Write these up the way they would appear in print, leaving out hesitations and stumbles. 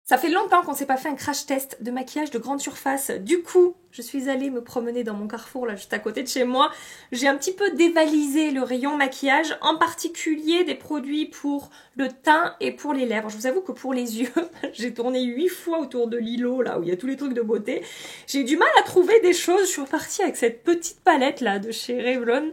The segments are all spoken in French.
Ça fait longtemps qu'on s'est pas fait un crash test de maquillage de grande surface. Du coup, je suis allée me promener dans mon Carrefour, là, juste à côté de chez moi. J'ai un petit peu dévalisé le rayon maquillage, en particulier des produits pour le teint et pour les lèvres. Je vous avoue que pour les yeux, j'ai tourné 8 fois autour de l'îlot, là, où il y a tous les trucs de beauté. J'ai eu du mal à trouver des choses. Je suis repartie avec cette petite palette, là, de chez Revlon.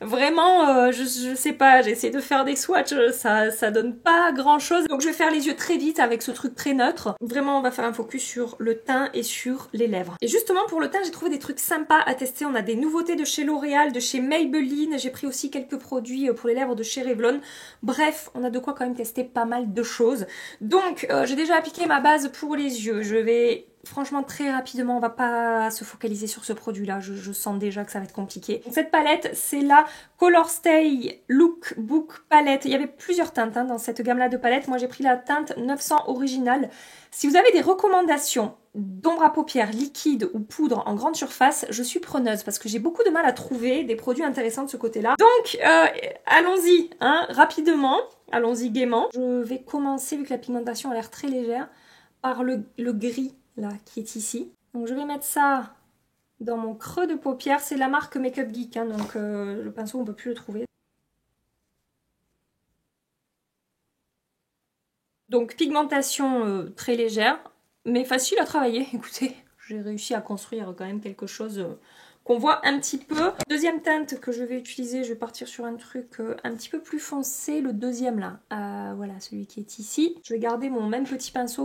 Vraiment, je sais pas, j'ai essayé de faire des swatchs, ça donne pas grand chose. Donc je vais faire les yeux très vite avec ce truc très neutre. Vraiment, on va faire un focus sur le teint et sur les lèvres. Et justement, pour le teint, j'ai trouvé des trucs sympas à tester. On a des nouveautés de chez L'Oréal, de chez Maybelline. J'ai pris aussi quelques produits pour les lèvres de chez Revlon. Bref, on a de quoi quand même tester pas mal de choses. Donc, j'ai déjà appliqué ma base pour les yeux. Je vais... Franchement, très rapidement, on va pas se focaliser sur ce produit-là. Je sens déjà que ça va être compliqué. Donc, cette palette, c'est la Color Stay Lookbook Palette. Il y avait plusieurs teintes dans cette gamme-là de palettes. Moi, j'ai pris la teinte 900 originale. Si vous avez des recommandations d'ombre à paupières liquide ou poudre en grande surface, je suis preneuse parce que j'ai beaucoup de mal à trouver des produits intéressants de ce côté-là. Donc, allons-y, rapidement. Allons-y gaiement. Je vais commencer, vu que la pigmentation a l'air très légère, par le gris. Là, qui est ici. Donc je vais mettre ça dans mon creux de paupière. C'est la marque Makeup Geek, donc le pinceau on ne peut plus le trouver. Donc pigmentation très légère, mais facile à travailler. Écoutez, j'ai réussi à construire quand même quelque chose qu'on voit un petit peu. Deuxième teinte que je vais utiliser, je vais partir sur un truc un petit peu plus foncé, le deuxième là. Voilà, celui qui est ici. Je vais garder mon même petit pinceau.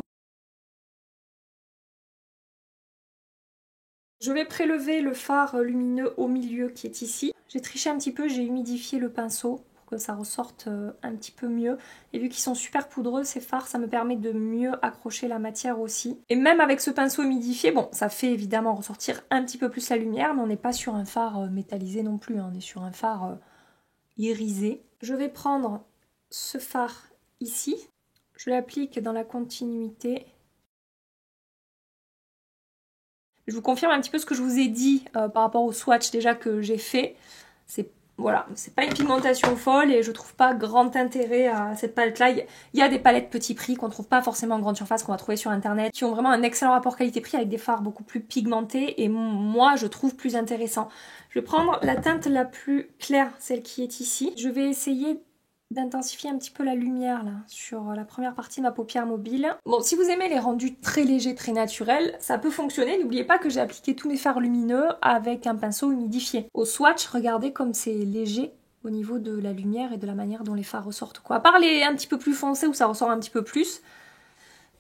Je vais prélever le fard lumineux au milieu qui est ici. J'ai triché un petit peu, j'ai humidifié le pinceau pour que ça ressorte un petit peu mieux. Et vu qu'ils sont super poudreux ces fards, ça me permet de mieux accrocher la matière aussi. Et même avec ce pinceau humidifié, bon, ça fait évidemment ressortir un petit peu plus la lumière, mais on n'est pas sur un fard métallisé non plus, on est sur un fard irisé. Je vais prendre ce fard ici, je l'applique dans la continuité. Je vous confirme un petit peu ce que je vous ai dit par rapport au swatch déjà que j'ai fait. Voilà, c'est pas une pigmentation folle et je trouve pas grand intérêt à cette palette-là. Il y a des palettes petit prix qu'on trouve pas forcément en grande surface, qu'on va trouver sur internet, qui ont vraiment un excellent rapport qualité-prix avec des fards beaucoup plus pigmentés et moi je trouve plus intéressant. Je vais prendre la teinte la plus claire, celle qui est ici. Je vais essayer d'intensifier un petit peu la lumière là sur la première partie de ma paupière mobile. Bon, si vous aimez les rendus très légers, très naturels, ça peut fonctionner. N'oubliez pas que j'ai appliqué tous mes fards lumineux avec un pinceau humidifié. Au swatch, regardez comme c'est léger au niveau de la lumière et de la manière dont les fards ressortent, quoi. À part les un petit peu plus foncés où ça ressort un petit peu plus.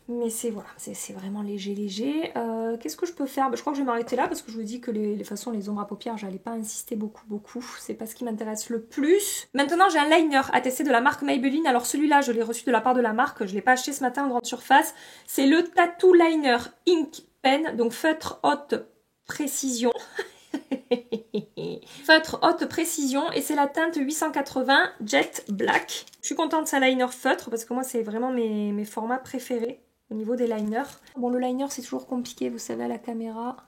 Mais c'est voilà, c'est vraiment léger, léger. Qu'est-ce que je peux faire? Je crois que je vais m'arrêter là parce que je vous dis que les façons, les ombres à paupières, j'allais pas insister beaucoup. C'est pas ce qui m'intéresse le plus. Maintenant, j'ai un liner à tester de la marque Maybelline. Alors celui-là, je l'ai reçu de la part de la marque. Je l'ai pas acheté ce matin en grande surface. C'est le Tattoo Liner Ink Pen, donc feutre haute précision. Feutre haute précision et c'est la teinte 880 Jet Black. Je suis contente de sa liner feutre parce que moi, c'est vraiment mes formats préférés. Au niveau des liners. Bon, le liner, c'est toujours compliqué, vous savez, à la caméra.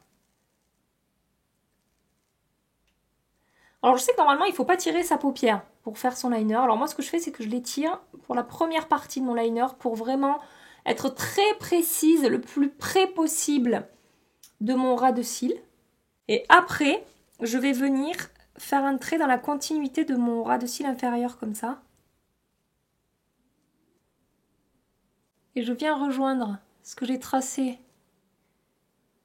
Alors, je sais que normalement, il ne faut pas tirer sa paupière pour faire son liner. Alors, moi, ce que je fais, c'est que je l'étire pour la première partie de mon liner pour vraiment être très précise, le plus près possible de mon ras de cils. Et après, je vais venir faire un trait dans la continuité de mon ras de cils inférieur, comme ça. Et je viens rejoindre ce que j'ai tracé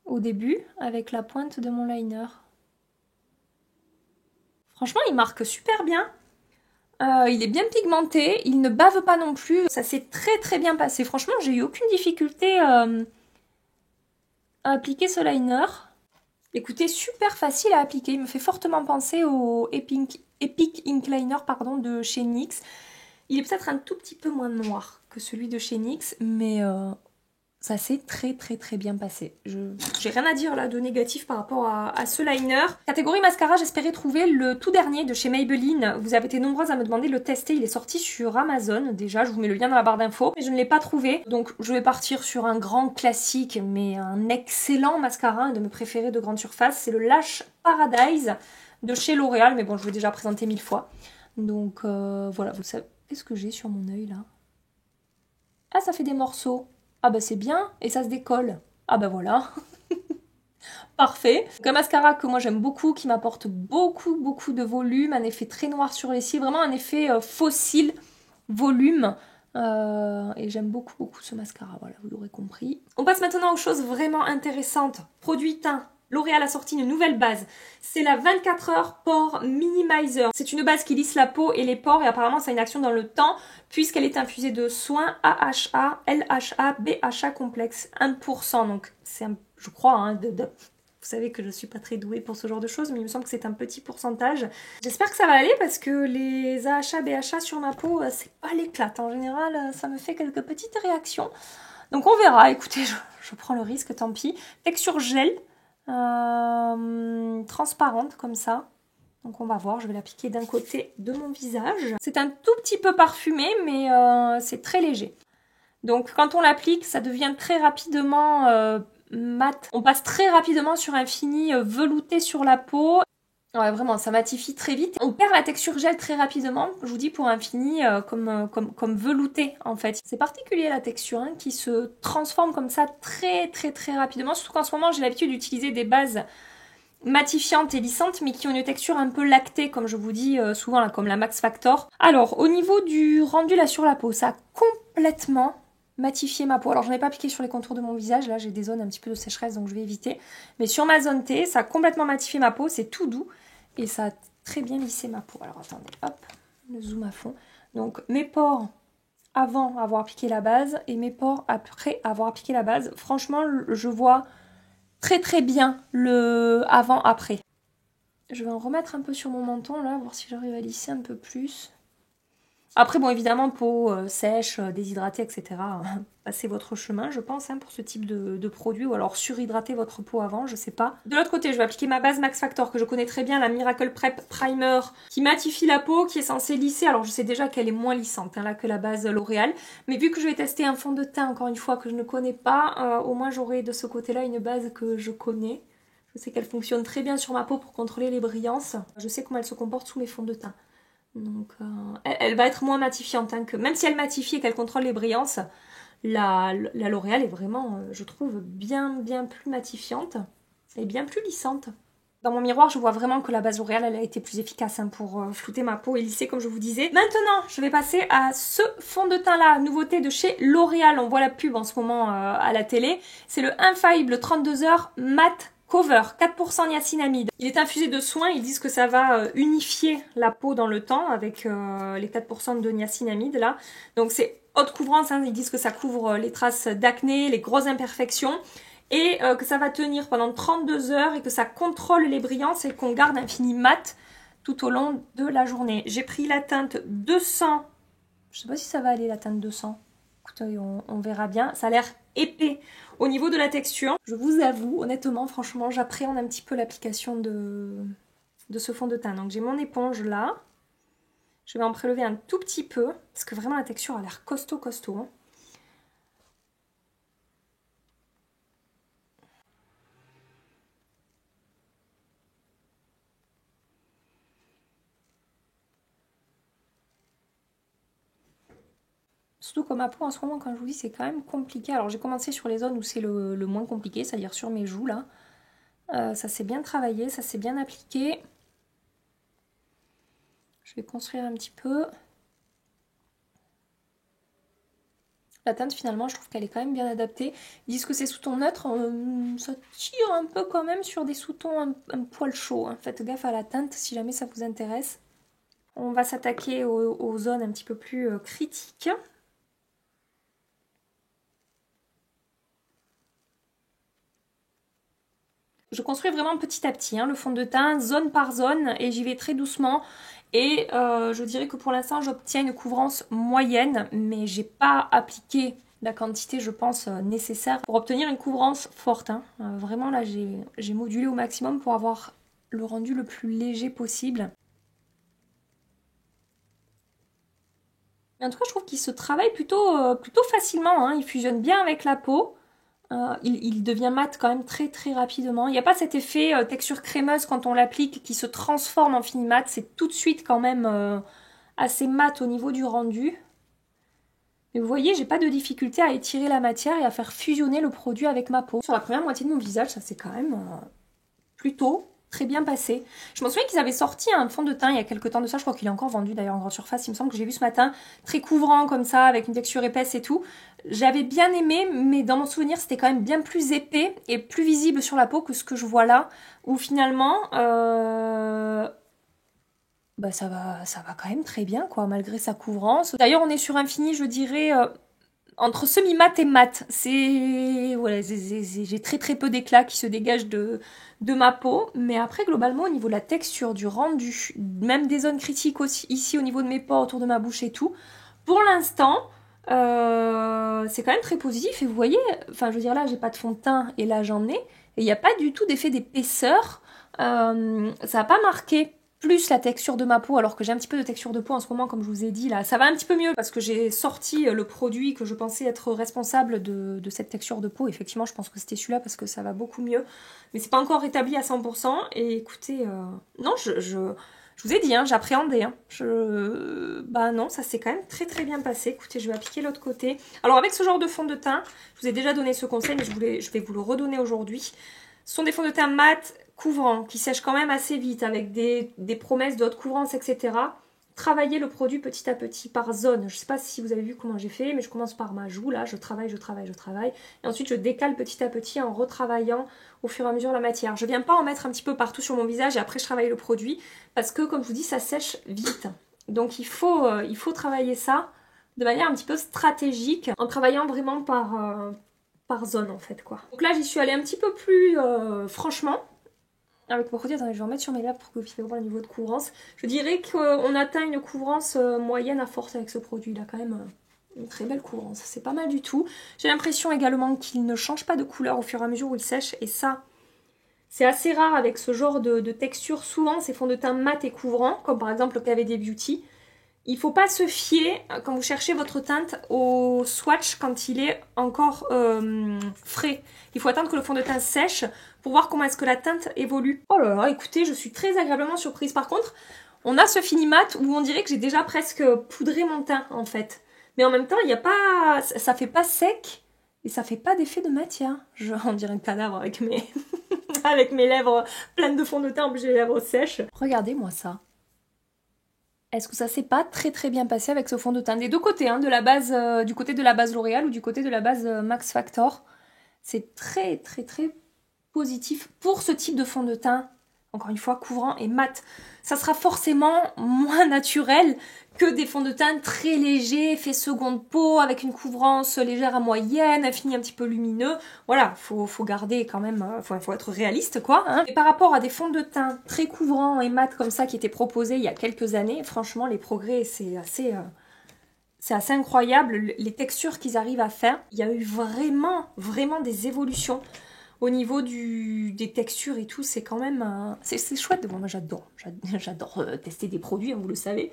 au début avec la pointe de mon liner. Franchement, il marque super bien. Il est bien pigmenté, il ne bave pas non plus. Ça s'est très bien passé. Franchement, j'ai eu aucune difficulté à appliquer ce liner. Écoutez, super facile à appliquer. Il me fait fortement penser au Epic Ink Liner de chez NYX. Il est peut-être un tout petit peu moins noir que celui de chez NYX, mais ça s'est très bien passé. J'ai rien à dire là de négatif par rapport à ce liner. Catégorie mascara, j'espérais trouver le tout dernier de chez Maybelline. Vous avez été nombreuses à me demander de le tester. Il est sorti sur Amazon. Déjà, je vous mets le lien dans la barre d'infos. Mais je ne l'ai pas trouvé. Donc, je vais partir sur un grand classique, mais un excellent mascara, un de mes préférés de grande surface. C'est le Lash Paradise de chez L'Oréal. Mais bon, je vous l'ai déjà présenté 1000 fois. Donc, voilà, vous savez. Qu'est-ce que j'ai sur mon œil là? Ah, ça fait des morceaux. Ah bah c'est bien, et ça se décolle. Ah bah voilà. Parfait. Donc un mascara que moi j'aime beaucoup, qui m'apporte beaucoup de volume, un effet très noir sur les cils, vraiment un effet fossile, volume. Et j'aime beaucoup ce mascara, voilà, vous l'aurez compris. On passe maintenant aux choses vraiment intéressantes. Produit teint. L'Oréal a sorti une nouvelle base. C'est la 24 heures Pore Minimizer. C'est une base qui lisse la peau et les pores et apparemment ça a une action dans le temps puisqu'elle est infusée de soins AHA, LHA, BHA complexe 1%. Donc c'est je crois, hein, vous savez que je suis pas très douée pour ce genre de choses, mais il me semble que c'est un petit pourcentage. J'espère que ça va aller parce que les AHA, BHA sur ma peau, c'est pas l'éclate. En général, ça me fait quelques petites réactions. Donc on verra. Écoutez, je prends le risque, tant pis. Texture gel, transparente comme ça. Donc on va voir, je vais l'appliquer d'un côté de mon visage. C'est un tout petit peu parfumé, mais c'est très léger. Donc quand on l'applique, ça devient très rapidement mat. On passe très rapidement sur un fini velouté sur la peau. Ouais, vraiment, ça matifie très vite. On perd la texture gel très rapidement, je vous dis, pour un fini comme velouté, en fait. C'est particulier la texture, hein, qui se transforme comme ça très rapidement. Surtout qu'en ce moment, j'ai l'habitude d'utiliser des bases matifiantes et lissantes, mais qui ont une texture un peu lactée, comme je vous dis souvent, là, comme la Max Factor. Alors, au niveau du rendu là sur la peau, ça a complètement matifié ma peau. Alors, j'en ai pas appliqué sur les contours de mon visage, là j'ai des zones un petit peu de sécheresse, donc je vais éviter. Mais sur ma zone T, ça a complètement matifié ma peau, c'est tout doux. Et ça a très bien lissé ma peau. Alors attendez, hop, le zoom à fond. Donc mes pores avant avoir appliqué la base et mes pores après avoir appliqué la base. Franchement, je vois très bien le avant-après. Je vais en remettre un peu sur mon menton là, voir si j'arrive à lisser un peu plus. Après, bon, évidemment, peau sèche, déshydratée, etc. Passez votre chemin, je pense, hein, pour ce type de produit. Ou alors surhydrater votre peau avant, je sais pas. De l'autre côté, je vais appliquer ma base Max Factor, que je connais très bien, la Miracle Prep Primer, qui matifie la peau, qui est censée lisser. Alors, je sais déjà qu'elle est moins lissante, hein, là, que la base L'Oréal. Mais vu que je vais tester un fond de teint, encore une fois, que je ne connais pas, au moins j'aurai de ce côté-là une base que je connais. Je sais qu'elle fonctionne très bien sur ma peau pour contrôler les brillances. Je sais comment elle se comporte sous mes fonds de teint. Donc elle va être moins matifiante, hein, que même si elle matifie et qu'elle contrôle les brillances, la L'Oréal est vraiment, je trouve, bien plus matifiante et bien plus lissante. Dans mon miroir, je vois vraiment que la base L'Oréal, elle a été plus efficace, hein, pour flouter ma peau et lisser, comme je vous disais. Maintenant, je vais passer à ce fond de teint là, nouveauté de chez L'Oréal. On voit la pub en ce moment à la télé. C'est le Infaillible 32 heures Matte Cover, 4% niacinamide. Il est infusé de soins, ils disent que ça va unifier la peau dans le temps avec les 4% de niacinamide là. Donc c'est haute couvrance, hein, ils disent que ça couvre les traces d'acné, les grosses imperfections et que ça va tenir pendant 32 heures et que ça contrôle les brillances et qu'on garde un fini mat tout au long de la journée. J'ai pris la teinte 200, je sais pas si ça va aller la teinte 200. Écoutez, on verra bien. Ça a l'air épais au niveau de la texture. Je vous avoue, honnêtement, franchement, j'appréhende un petit peu l'application de ce fond de teint. Donc j'ai mon éponge là. Je vais en prélever un tout petit peu, parce que vraiment la texture a l'air costaud. Hein. Surtout comme ma peau en ce moment, quand je vous dis, c'est quand même compliqué. Alors j'ai commencé sur les zones où c'est le moins compliqué, c'est-à-dire sur mes joues là. Ça s'est bien travaillé, ça s'est bien appliqué. Je vais construire un petit peu. La teinte finalement, je trouve qu'elle est quand même bien adaptée. Ils disent que c'est sous-ton neutre, ça tire un peu quand même sur des sous-tons un poil chauds. Hein. Faites gaffe à la teinte si jamais ça vous intéresse. On va s'attaquer aux zones un petit peu plus critiques. Je construis vraiment petit à petit, hein, le fond de teint, zone par zone, et j'y vais très doucement. Et je dirais que pour l'instant, j'obtiens une couvrance moyenne, mais j'ai pas appliqué la quantité, je pense, nécessaire pour obtenir une couvrance forte. Hein. Vraiment, là, j'ai modulé au maximum pour avoir le rendu le plus léger possible. Mais en tout cas, je trouve qu'il se travaille plutôt facilement. Hein. Il fusionne bien avec la peau. Il devient mat quand même très rapidement. Il n'y a pas cet effet texture crémeuse quand on l'applique qui se transforme en fini mat. C'est tout de suite quand même assez mat au niveau du rendu. Mais vous voyez, j'ai pas de difficulté à étirer la matière et à faire fusionner le produit avec ma peau. Sur la première moitié de mon visage, ça s'est quand même plutôt très bien passé. Je m'en souviens qu'ils avaient sorti un fond de teint il y a quelques temps de ça, je crois qu'il est encore vendu d'ailleurs en grande surface, il me semble que j'ai vu ce matin, très couvrant comme ça, avec une texture épaisse et tout. J'avais bien aimé, mais dans mon souvenir c'était quand même bien plus épais et plus visible sur la peau que ce que je vois là, où finalement bah ça va quand même très bien quoi, malgré sa couvrance. D'ailleurs on est sur un fini, je dirais, entre semi-mat et mat. C'est voilà, j'ai très peu d'éclat qui se dégagent de ma peau, mais après globalement au niveau de la texture, du rendu, même des zones critiques aussi ici au niveau de mes pores, autour de ma bouche et tout, pour l'instant c'est quand même très positif. Et vous voyez, enfin je veux dire là j'ai pas de fond de teint et là j'en ai, et il n'y a pas du tout d'effet d'épaisseur, ça n'a pas marqué plus la texture de ma peau, alors que j'ai un petit peu de texture de peau en ce moment, comme je vous ai dit là. Ça va un petit peu mieux parce que j'ai sorti le produit que je pensais être responsable de cette texture de peau. Effectivement, je pense que c'était celui-là parce que ça va beaucoup mieux. Mais c'est pas encore rétabli à 100%. Et écoutez, non, je vous ai dit, hein, j'appréhendais. Hein. Bah non, ça s'est quand même très bien passé. Écoutez, je vais appliquer l'autre côté. Alors avec ce genre de fond de teint, je vous ai déjà donné ce conseil, mais je vais vous le redonner aujourd'hui. Ce sont des fonds de teint mat, couvrants, qui sèchent quand même assez vite, avec des promesses d'autres couvrances, etc. Travaillez le produit petit à petit, par zone. Je ne sais pas si vous avez vu comment j'ai fait, mais je commence par ma joue, là, je travaille. Et ensuite, je décale petit à petit en retravaillant au fur et à mesure la matière. Je ne viens pas en mettre un petit peu partout sur mon visage et après je travaille le produit, parce que, comme je vous dis, ça sèche vite. Donc il faut travailler ça de manière un petit peu stratégique, en travaillant vraiment par zone en fait quoi. Donc là j'y suis allée un petit peu plus franchement avec mon produit. Attendez, je vais en mettre sur mes lèvres pour que vous puissiez voir le niveau de couvrance. Je dirais qu'on atteint une couvrance moyenne à force avec ce produit. Il a quand même une très belle couvrance, c'est pas mal du tout. J'ai l'impression également qu'il ne change pas de couleur au fur et à mesure où il sèche, et ça c'est assez rare avec ce genre de texture. Souvent ces fonds de teint mat et couvrants, comme par exemple le KVD Beauty, il ne faut pas se fier, quand vous cherchez votre teinte, au swatch quand il est encore frais. Il faut attendre que le fond de teint sèche pour voir comment est-ce que la teinte évolue. Oh là là, écoutez, je suis très agréablement surprise. Par contre, on a ce fini mat où on dirait que j'ai déjà presque poudré mon teint en fait. Mais en même temps, il y a pas, ça fait pas sec et ça fait pas d'effet de matière. On dirait un cadavre avec mes, avec mes lèvres pleines de fond de teint, j'ai les lèvres sèches. Regardez-moi ça. Est-ce que ça s'est pas très bien passé avec ce fond de teint des deux côtés, hein, de la base, du côté de la base L'Oréal ou du côté de la base Max Factor. C'est très positif pour ce type de fond de teint, encore une fois couvrant et mat. Ça sera forcément moins naturel que des fonds de teint très légers, faits seconde peau, avec une couvrance légère à moyenne, un fini un petit peu lumineux. Voilà, faut garder quand même, faut être réaliste quoi. Hein. Et par rapport à des fonds de teint très couvrants et mat comme ça qui étaient proposés il y a quelques années, franchement les progrès c'est assez incroyable, les textures qu'ils arrivent à faire. Il y a eu vraiment des évolutions au niveau des textures et tout. C'est quand même c'est chouette. Bon, moi j'adore tester des produits, hein, vous le savez.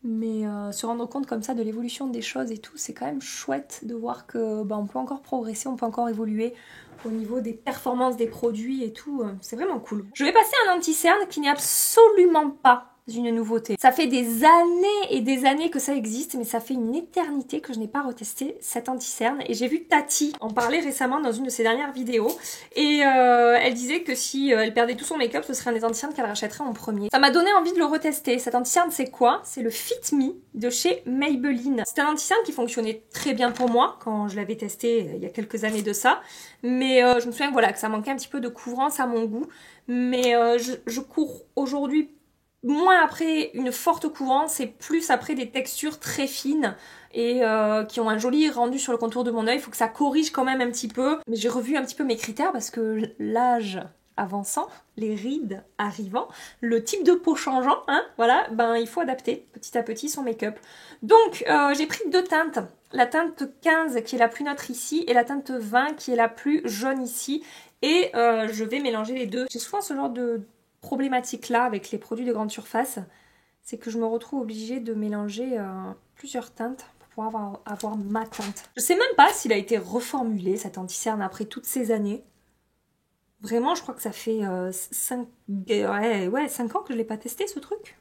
Mais se rendre compte comme ça de l'évolution des choses et tout, c'est quand même chouette de voir que on peut encore progresser, on peut encore évoluer au niveau des performances des produits et tout. C'est vraiment cool. Je vais passer à un anti-cerne qui n'est absolument pas une nouveauté. Ça fait des années et des années que ça existe, mais ça fait une éternité que je n'ai pas retesté cet anti-cerne. Et j'ai vu Tati en parler récemment dans une de ses dernières vidéos. Et elle disait que si elle perdait tout son make-up, ce serait un des anti-cernes qu'elle rachèterait en premier. Ça m'a donné envie de le retester. Cet anti-cerne, c'est quoi? C'est le Fit Me de chez Maybelline. C'est un anti-cerne qui fonctionnait très bien pour moi quand je l'avais testé il y a quelques années de ça. Mais je me souviens voilà, que ça manquait un petit peu de couvrance à mon goût. Mais je cours aujourd'hui moins après une forte couvrance et plus après des textures très fines et qui ont un joli rendu sur le contour de mon œil. Il faut que ça corrige quand même un petit peu. Mais j'ai revu un petit peu mes critères parce que l'âge avançant, les rides arrivant, le type de peau changeant, hein, voilà, il faut adapter petit à petit son make-up. Donc j'ai pris deux teintes. La teinte 15 qui est la plus neutre ici et la teinte 20 qui est la plus jaune ici. Et je vais mélanger les deux. J'ai souvent ce genre de problématique là avec les produits de grande surface, c'est que je me retrouve obligée de mélanger plusieurs teintes pour pouvoir avoir ma teinte. Je sais même pas s'il a été reformulé cet anti-cerne après toutes ces années. Vraiment, je crois que ça fait 5 ans que je l'ai pas testé ce truc.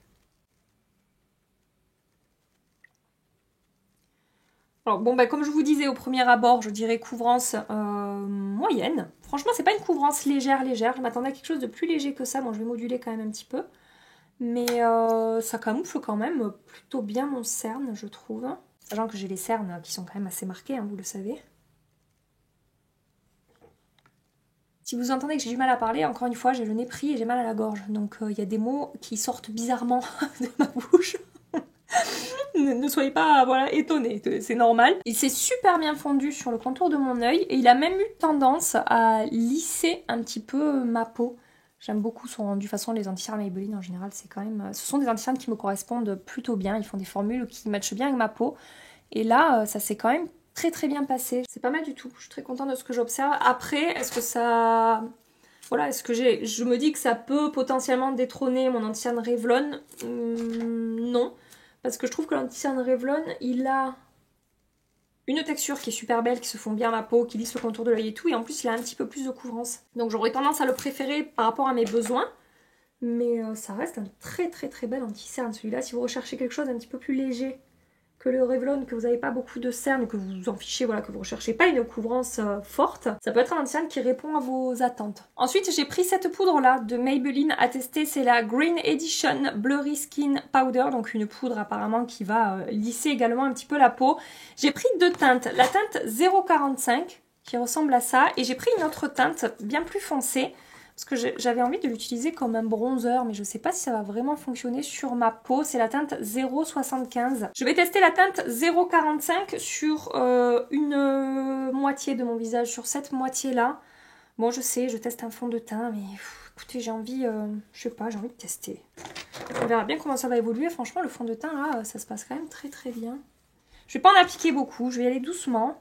Alors bon, bah, comme je vous disais au premier abord, je dirais couvrance moyenne. Franchement, c'est pas une couvrance légère. Je m'attendais à quelque chose de plus léger que ça. Bon, je vais moduler quand même un petit peu. Mais ça camoufle quand même plutôt bien mon cerne, je trouve. Sachant que j'ai les cernes qui sont quand même assez marqués, hein, vous le savez. Si vous entendez que j'ai du mal à parler, encore une fois, j'ai le nez pris et j'ai mal à la gorge. Donc il y a des mots qui sortent bizarrement de ma bouche. Ne soyez pas voilà, étonnés, c'est normal. Il s'est super bien fondu sur le contour de mon œil et il a même eu tendance à lisser un petit peu ma peau. J'aime beaucoup son rendu. De toute façon, les anti-cernes Maybelline en général, c'est quand même... Ce sont des anti-cernes qui me correspondent plutôt bien. Ils font des formules qui matchent bien avec ma peau. Et là, ça s'est quand même très bien passé. C'est pas mal du tout. Je suis très contente de ce que j'observe. Après, est-ce que ça... Voilà, est-ce que je me dis que ça peut potentiellement détrôner mon anti-cerne Revlon? Non. Parce que je trouve que l'anti-cerne Revlon, il a une texture qui est super belle, qui se fond bien à ma peau, qui lisse le contour de l'œil et tout. Et en plus, il a un petit peu plus de couvrance. Donc j'aurais tendance à le préférer par rapport à mes besoins. Mais ça reste un très bel anti-cerne. Celui-là, si vous recherchez quelque chose un petit peu plus léger que le Revlon, que vous n'avez pas beaucoup de cernes, que vous vous en fichez, voilà, que vous ne recherchez pas une couvrance forte, ça peut être un anti-cerne qui répond à vos attentes. Ensuite, j'ai pris cette poudre-là de Maybelline à tester, c'est la Green Edition Blurry Skin Powder, donc une poudre apparemment qui va lisser également un petit peu la peau. J'ai pris deux teintes, la teinte 045 qui ressemble à ça, et j'ai pris une autre teinte bien plus foncée, parce que j'avais envie de l'utiliser comme un bronzer, mais je ne sais pas si ça va vraiment fonctionner sur ma peau. C'est la teinte 0,75. Je vais tester la teinte 0,45 sur une moitié de mon visage, sur cette moitié-là. Bon, je sais, je teste un fond de teint, mais écoutez, j'ai envie, je sais pas, j'ai envie de tester. On verra bien comment ça va évoluer. Franchement, le fond de teint, là, ça se passe quand même très bien. Je vais pas en appliquer beaucoup, je vais y aller doucement.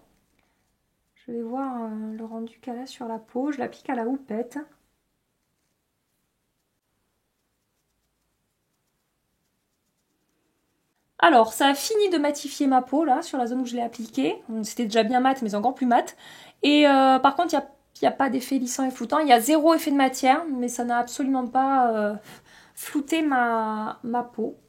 Je vais voir le rendu qu'elle a sur la peau. Je l'applique à la houppette. Alors, ça a fini de matifier ma peau, là, sur la zone où je l'ai appliquée. C'était déjà bien mat, mais c'est encore plus mat. Et par contre, il n'y a pas d'effet lissant et floutant. Il y a zéro effet de matière, mais ça n'a absolument pas flouté ma peau.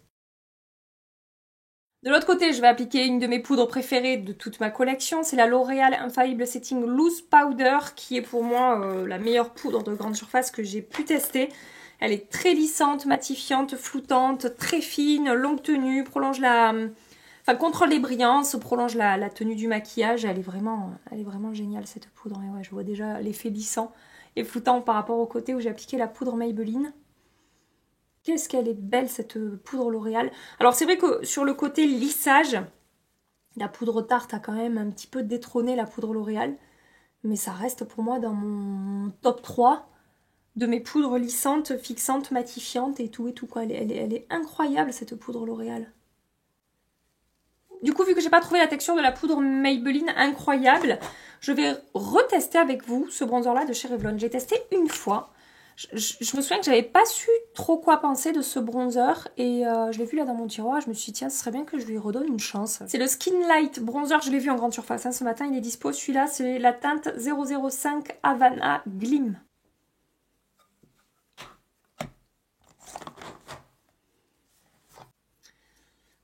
De l'autre côté, je vais appliquer une de mes poudres préférées de toute ma collection. C'est la L'Oréal Infallible Setting Loose Powder, qui est pour moi la meilleure poudre de grande surface que j'ai pu tester. Elle est très lissante, matifiante, floutante, très fine, longue tenue, prolonge la... Enfin, contrôle les brillances, prolonge la tenue du maquillage. Elle est vraiment géniale cette poudre. Et ouais, je vois déjà l'effet lissant et floutant par rapport au côté où j'ai appliqué la poudre Maybelline. Qu'est-ce qu'elle est belle cette poudre L'Oréal. Alors c'est vrai que sur le côté lissage, la poudre Tarte a quand même un petit peu détrôné la poudre L'Oréal. Mais ça reste pour moi dans mon top 3 de mes poudres lissantes, fixantes, matifiantes et tout quoi. Elle est incroyable cette poudre L'Oréal. Du coup, vu que j'ai pas trouvé la texture de la poudre Maybelline incroyable, je vais retester avec vous ce bronzer là de chez Revlon. J'ai testé une fois. Je me souviens que j'avais pas su trop quoi penser de ce bronzer et je l'ai vu là dans mon tiroir. Je me suis dit tiens, ce serait bien que je lui redonne une chance. C'est le Skin Light bronzer, je l'ai vu en grande surface hein, ce matin, il est dispo. Celui-là, c'est la teinte 005 Havana Glim.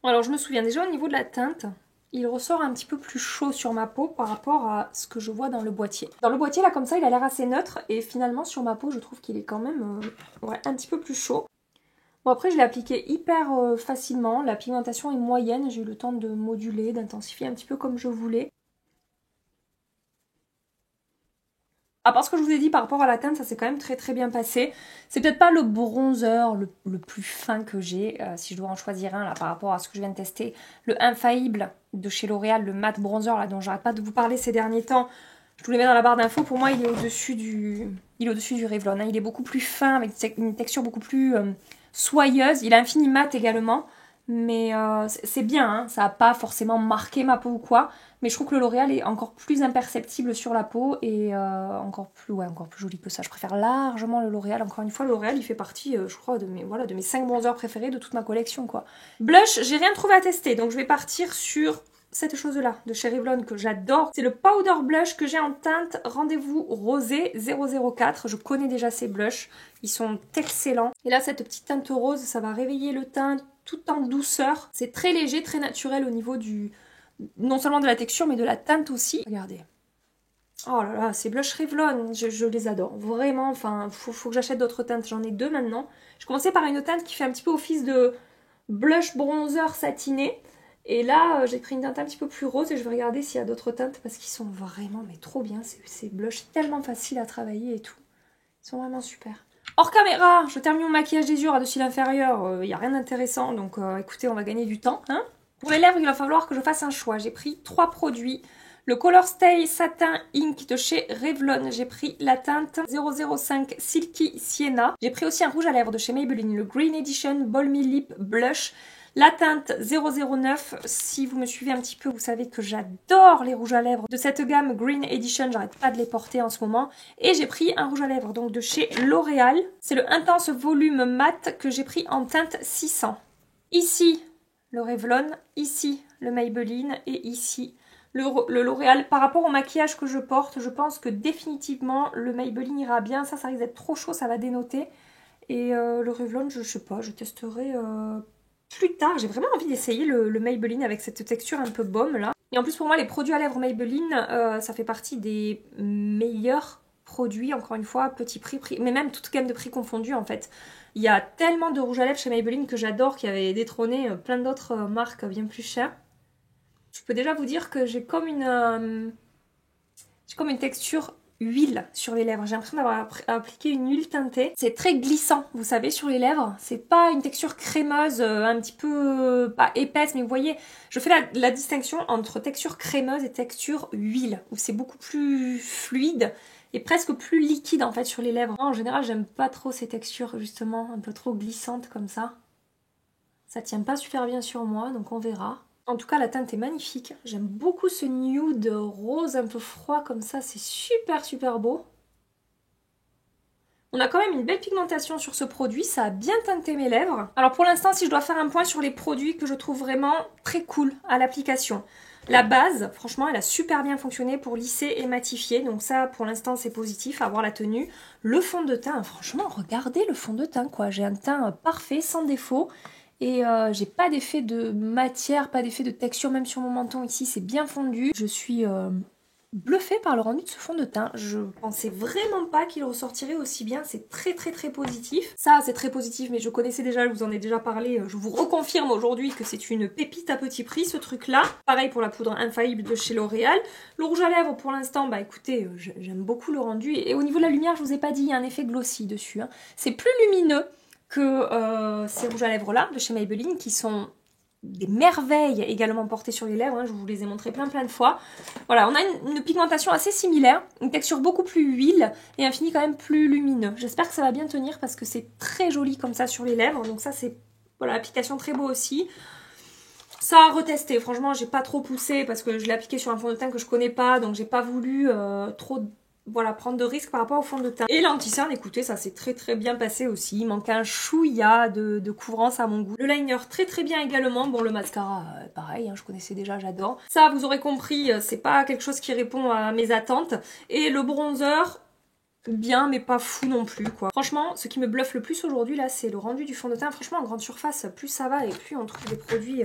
Alors je me souviens déjà au niveau de la teinte, il ressort un petit peu plus chaud sur ma peau par rapport à ce que je vois dans le boîtier. Dans le boîtier là comme ça il a l'air assez neutre et finalement sur ma peau je trouve qu'il est quand même ouais, un petit peu plus chaud. Bon après je l'ai appliqué hyper facilement, la pigmentation est moyenne, j'ai eu le temps de moduler, d'intensifier un petit peu comme je voulais. À part ce que je vous ai dit par rapport à la teinte, ça s'est quand même très bien passé. C'est peut-être pas le bronzer le plus fin que j'ai, si je dois en choisir un là par rapport à ce que je viens de tester. Le Infaillible de chez L'Oréal, le matte bronzer là dont j'arrête pas de vous parler ces derniers temps. Je vous le mets dans la barre d'infos, pour moi il est au-dessus du Revlon. Hein. Il est beaucoup plus fin, avec une texture beaucoup plus soyeuse. Il a un fini mat également. Mais c'est bien, hein. Ça n'a pas forcément marqué ma peau ou quoi. Mais je trouve que le L'Oréal est encore plus imperceptible sur la peau et encore plus joli que ça. Je préfère largement le L'Oréal. Encore une fois, le L'Oréal il fait partie, je crois, de mes 5 bronzers préférés de toute ma collection, quoi. Blush, j'ai rien trouvé à tester, donc je vais partir sur cette chose-là de chez Revlon que j'adore. C'est le Powder Blush que j'ai en teinte Rendez-vous Rosé 004. Je connais déjà ces blushs, ils sont excellents. Et là, cette petite teinte rose, ça va réveiller le teint tout en douceur. C'est très léger, très naturel au niveau de non seulement de la texture, mais de la teinte aussi. Regardez. Oh là là, ces blushs Revlon, je les adore. Vraiment, enfin, faut que j'achète d'autres teintes. J'en ai 2 maintenant. Je commençais par une teinte qui fait un petit peu office de blush bronzer satiné. Et là, j'ai pris une teinte un petit peu plus rose et je vais regarder s'il y a d'autres teintes parce qu'ils sont vraiment, mais trop bien. Ces blushs tellement faciles à travailler et tout. Ils sont vraiment super. Hors caméra, je termine mon maquillage des yeux à dessus l'inférieur. Il n'y a rien d'intéressant, donc écoutez, on va gagner du temps. Hein. Pour les lèvres, il va falloir que je fasse un choix. J'ai pris 3 produits. Le Color Stay Satin Ink de chez Revlon. J'ai pris la teinte 005 Silky Sienna. J'ai pris aussi un rouge à lèvres de chez Maybelline, le Green Edition Balmy Lip Blush. La teinte 009, si vous me suivez un petit peu, vous savez que j'adore les rouges à lèvres de cette gamme Green Edition, j'arrête pas de les porter en ce moment. Et j'ai pris un rouge à lèvres donc de chez L'Oréal, c'est le Intense Volume Mat que j'ai pris en teinte 600. Ici, le Revlon, ici, le Maybelline et ici, le L'Oréal. Par rapport au maquillage que je porte, je pense que définitivement le Maybelline ira bien. Ça risque d'être trop chaud, ça va dénoter. Et le Revlon, je sais pas, je testerai plus tard. J'ai vraiment envie d'essayer le Maybelline avec cette texture un peu baume là. Et en plus pour moi, les produits à lèvres Maybelline, ça fait partie des meilleurs produits, encore une fois, petit prix, mais même toute gamme de prix confondus en fait. Il y a tellement de rouge à lèvres chez Maybelline que j'adore, qui avait détrôné plein d'autres marques bien plus chères. Je peux déjà vous dire que j'ai comme une texture huile sur les lèvres. J'ai l'impression d'avoir appliqué une huile teintée. C'est très glissant, vous savez, sur les lèvres. C'est pas une texture crémeuse, un petit peu, pas épaisse, mais vous voyez, je fais la distinction entre texture crémeuse et texture huile, où c'est beaucoup plus fluide et presque plus liquide en fait sur les lèvres. En général, j'aime pas trop ces textures justement un peu trop glissantes comme ça. Ça tient pas super bien sur moi, donc on verra. En tout cas, la teinte est magnifique. J'aime beaucoup ce nude rose un peu froid comme ça. C'est super super beau. On a quand même une belle pigmentation sur ce produit. Ça a bien teinté mes lèvres. Alors pour l'instant, si je dois faire un point sur les produits que je trouve vraiment très cool à l'application. La base, franchement, elle a super bien fonctionné pour lisser et matifier. Donc ça, pour l'instant, c'est positif à voir la tenue. Le fond de teint, franchement, regardez le fond de teint, quoi. J'ai un teint parfait, sans défaut. Et j'ai pas d'effet de matière, pas d'effet de texture, même sur mon menton ici, c'est bien fondu. Je suis bluffée par le rendu de ce fond de teint. Je pensais vraiment pas qu'il ressortirait aussi bien, c'est très très très positif. Ça c'est très positif, mais je connaissais déjà, je vous en ai déjà parlé, je vous reconfirme aujourd'hui que c'est une pépite à petit prix ce truc là. Pareil pour la poudre infaillible de chez L'Oréal. Le rouge à lèvres pour l'instant, bah écoutez, j'aime beaucoup le rendu. Et au niveau de la lumière, je vous ai pas dit, il y a un effet glossy dessus. Hein. C'est plus lumineux que ces rouges à lèvres là de chez Maybelline qui sont des merveilles également portées sur les lèvres, hein, je vous les ai montrées plein de fois. Voilà, on a une pigmentation assez similaire, une texture beaucoup plus huile et un fini quand même plus lumineux. J'espère que ça va bien tenir parce que c'est très joli comme ça sur les lèvres, donc ça c'est, voilà, application très beau aussi. Ça a retesté, franchement j'ai pas trop poussé parce que je l'ai appliqué sur un fond de teint que je connais pas, donc j'ai pas voulu trop... Voilà, prendre de risques par rapport au fond de teint. Et l'anti-cerne, écoutez, ça s'est très très bien passé aussi. Il manque un chouïa de couvrance à mon goût. Le liner, très très bien également. Bon, le mascara, pareil, hein, je connaissais déjà, j'adore. Ça, vous aurez compris, c'est pas quelque chose qui répond à mes attentes. Et le bronzer, bien, mais pas fou non plus, quoi. Franchement, ce qui me bluffe le plus aujourd'hui, là, c'est le rendu du fond de teint. Franchement, en grande surface, plus ça va et plus on trouve des produits...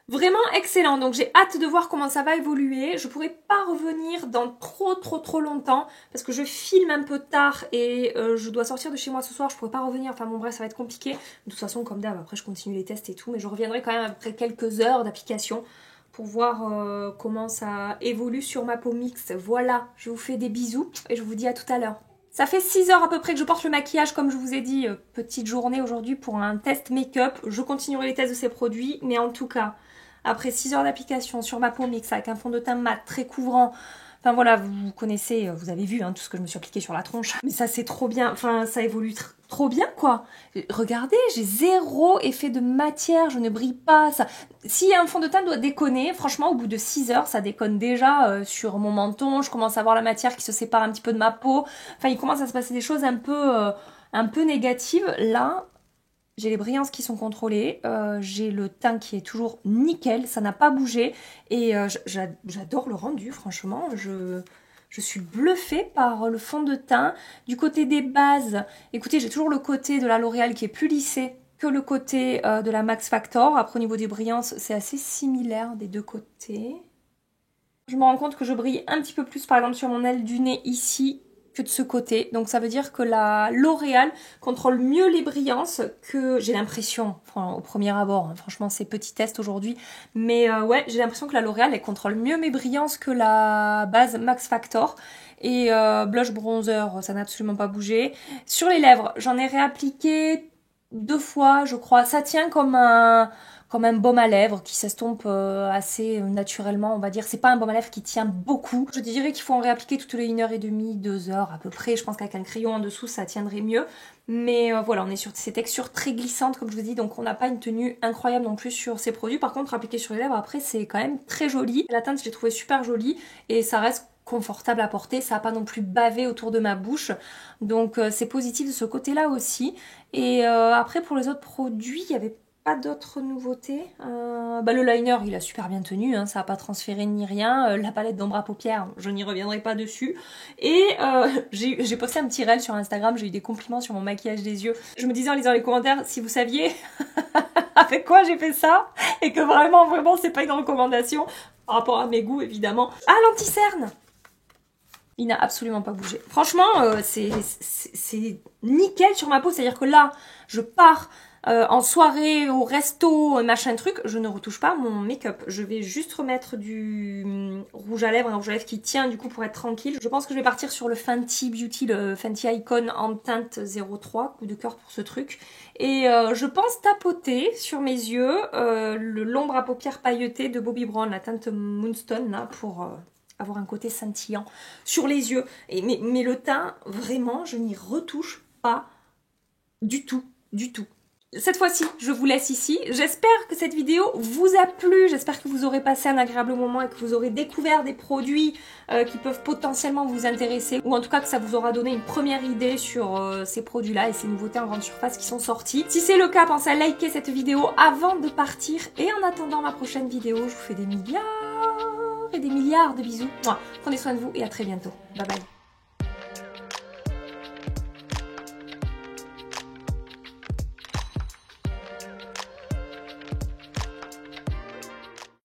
vraiment excellent, donc j'ai hâte de voir comment ça va évoluer. Je pourrais pas revenir dans trop longtemps parce que je filme un peu tard et je dois sortir de chez moi ce soir, je pourrais pas revenir, enfin bon bref ça va être compliqué. De toute façon comme d'hab, après je continue les tests et tout, mais je reviendrai quand même après quelques heures d'application pour voir comment ça évolue sur ma peau mixte. Voilà, je vous fais des bisous et je vous dis à tout à l'heure. Ça fait 6 heures à peu près que je porte le maquillage, comme je vous ai dit, petite journée aujourd'hui pour un test make-up. Je continuerai les tests de ces produits, mais en tout cas... Après 6 heures d'application sur ma peau mixte avec un fond de teint mat très couvrant, enfin voilà, vous connaissez, vous avez vu hein, tout ce que je me suis appliqué sur la tronche. Mais ça c'est trop bien, enfin ça évolue trop bien quoi. Regardez, j'ai zéro effet de matière, je ne brille pas. Si un fond de teint doit déconner, franchement au bout de 6 heures ça déconne déjà sur mon menton. Je commence à voir la matière qui se sépare un petit peu de ma peau. Enfin il commence à se passer des choses un peu négatives. Là... J'ai les brillances qui sont contrôlées, j'ai le teint qui est toujours nickel, ça n'a pas bougé et j'adore le rendu franchement, je suis bluffée par le fond de teint. Du côté des bases, écoutez j'ai toujours le côté de la L'Oréal qui est plus lissé que le côté de la Max Factor. Après, au niveau des brillances, c'est assez similaire des deux côtés. Je me rends compte que je brille un petit peu plus, par exemple, sur mon aile du nez ici, que de ce côté. Donc ça veut dire que la L'Oréal contrôle mieux les brillances que j'ai l'impression, au premier abord, hein, franchement c'est petit test aujourd'hui, mais ouais, j'ai l'impression que la L'Oréal elle contrôle mieux mes brillances que la base Max Factor. Et blush bronzer, ça n'a absolument pas bougé. Sur les lèvres, j'en ai réappliqué 2 fois je crois, ça tient comme un baume à lèvres qui s'estompe assez naturellement, on va dire. C'est pas un baume à lèvres qui tient beaucoup. Je dirais qu'il faut en réappliquer toutes les 1h30, 2 heures à peu près. Je pense qu'avec un crayon en dessous, ça tiendrait mieux. Mais voilà, on est sur ces textures très glissantes, comme je vous dis, donc on n'a pas une tenue incroyable non plus sur ces produits. Par contre, appliquer sur les lèvres, après, c'est quand même très joli. La teinte, je l'ai trouvée super jolie et ça reste confortable à porter, ça n'a pas non plus bavé autour de ma bouche, donc c'est positif de ce côté-là aussi. Et après, pour les autres produits, il y avait pas d'autres nouveautés. Le liner, il a super bien tenu, hein, ça n'a pas transféré ni rien. La palette d'ombre à paupières, je n'y reviendrai pas dessus. Et j'ai posté un petit reel sur Instagram, j'ai eu des compliments sur mon maquillage des yeux. Je me disais en lisant les commentaires, si vous saviez avec quoi j'ai fait ça, et que vraiment, c'est pas une recommandation, par rapport à mes goûts, évidemment. Ah, l'anti-cerne! Il n'a absolument pas bougé. Franchement, c'est nickel sur ma peau. C'est-à-dire que là, je pars en soirée, au resto, machin truc, je ne retouche pas mon make-up. Je vais juste remettre du rouge à lèvres, un rouge à lèvres qui tient du coup pour être tranquille. Je pense que je vais partir sur le Fenty Beauty, le Fenty Icon en teinte 03, coup de cœur pour ce truc. Et je pense tapoter sur mes yeux l'ombre à paupières pailletée de Bobbi Brown, la teinte Moonstone, là, pour avoir un côté scintillant sur les yeux. Mais le teint, vraiment, je n'y retouche pas du tout, du tout. Cette fois-ci, je vous laisse ici. J'espère que cette vidéo vous a plu. J'espère que vous aurez passé un agréable moment et que vous aurez découvert des produits qui peuvent potentiellement vous intéresser. Ou en tout cas que ça vous aura donné une première idée sur ces produits-là et ces nouveautés en grande surface qui sont sorties. Si c'est le cas, pensez à liker cette vidéo avant de partir. Et en attendant ma prochaine vidéo, je vous fais des milliards et des milliards de bisous. Prenez soin de vous et à très bientôt. Bye bye.